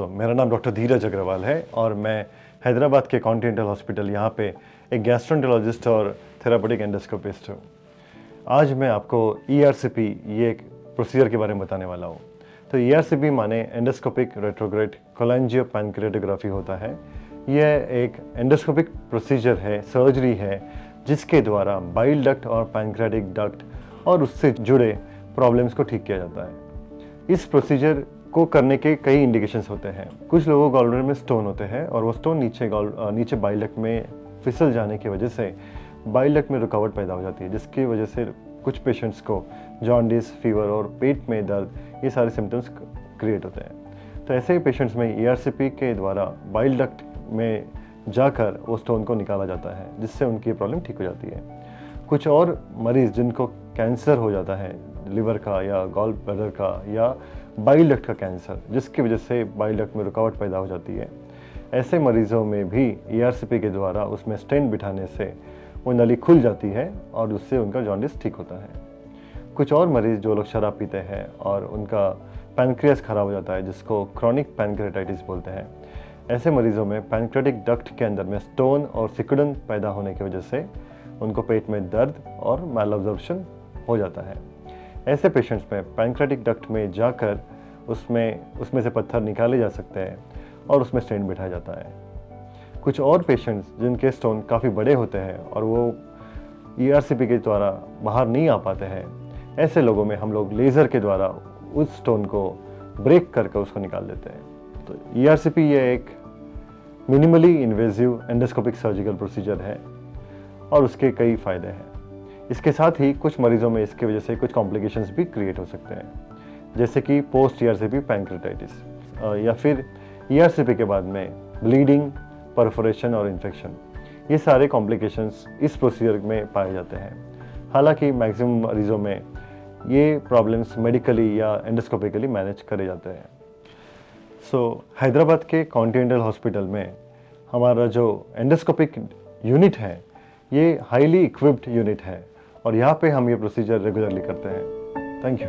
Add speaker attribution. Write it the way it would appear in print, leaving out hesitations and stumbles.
Speaker 1: दोस्तों, मेरा नाम डॉक्टर धीरज अग्रवाल है और मैं हैदराबाद के कॉन्टिनेंटल हॉस्पिटल यहाँ पे एक गैस्ट्रोएंटरोलॉजिस्ट और थेरापेटिक एंडोस्कोपिस्ट हूँ। आज मैं आपको ERCP ये एक प्रोसीजर के बारे में बताने वाला हूँ। तो ERCP माने एंडोस्कोपिक रेट्रोग्रेड कोलेंजियोपैनक्रेटोग्राफी होता है। यह एक एंडोस्कोपिक प्रोसीजर है, सर्जरी है, जिसके द्वारा बाइल डक्ट और पैनक्रेटिक डक्ट और उससे जुड़े प्रॉब्लम्स को ठीक किया जाता है। इस प्रोसीजर को करने के कई इंडिकेशंस होते हैं। कुछ लोगों को गॉलब्लैडर में स्टोन होते हैं और वो स्टोन नीचे बाइल डक्ट में फिसल जाने की वजह से बाइल डक्ट में रुकावट पैदा हो जाती है, जिसकी वजह से कुछ पेशेंट्स को जॉन्डिस, फीवर और पेट में दर्द, ये सारे सिम्टम्स क्रिएट होते हैं। तो ऐसे पेशेंट्स में ERCP के द्वारा बाइल डक्ट में जाकर वो स्टोन को निकाला जाता है, जिससे उनकी प्रॉब्लम ठीक हो जाती है। कुछ और मरीज़ जिनको कैंसर हो जाता है, लिवर का या गॉल ब्लैडर का या बाइल डक्ट का कैंसर, जिसकी वजह से बाइल डक्ट में रुकावट पैदा हो जाती है, ऐसे मरीज़ों में भी ERCP के द्वारा उसमें स्टेंट बिठाने से वो नली खुल जाती है और उससे उनका जॉन्डिस ठीक होता है। कुछ और मरीज़ जो लोग शराब पीते हैं और उनका पैनक्रियास खराब हो जाता है, जिसको क्रॉनिक पैनक्रेटाइटिस बोलते हैं, ऐसे मरीज़ों में पैनक्रेटिक डक्ट के अंदर में स्टोन और सिकुड़न पैदा होने की वजह से उनको पेट में दर्द और मैलअब्जॉर्प्शन हो जाता है। ऐसे पेशेंट्स में पैनक्रेटिक डक्ट में जाकर उसमें से पत्थर निकाले जा सकते हैं और उसमें स्टेंट बिठाया जाता है। कुछ और पेशेंट्स जिनके स्टोन काफ़ी बड़े होते हैं और वो ERCP के द्वारा बाहर नहीं आ पाते हैं, ऐसे लोगों में हम लोग लेज़र के द्वारा उस स्टोन को ब्रेक करके उसको निकाल देते हैं। तो ERCP ये एक minimally invasive endoscopic surgical procedure है और उसके कई फ़ायदे हैं। इसके साथ ही कुछ मरीज़ों में इसकी वजह से कुछ कॉम्प्लिकेशंस भी क्रिएट हो सकते हैं, जैसे कि पोस्ट ERCP पैनक्रेटाइटिस या फिर ERCP के बाद में ब्लीडिंग, परफोरेशन और इन्फेक्शन। ये सारे कॉम्प्लिकेशंस इस प्रोसीजर में पाए जाते हैं। हालांकि मैक्सिमम मरीज़ों में ये प्रॉब्लम्स मेडिकली या एंडोस्कोपिकली मैनेज करे जाते हैं। हैदराबाद के कॉन्टिनेंटल हॉस्पिटल में हमारा जो एंडोस्कोपिक यूनिट है, ये हाईली इक्विप्ड यूनिट है और यहाँ पे हम ये प्रोसीजर रेगुलरली करते हैं। Thank you.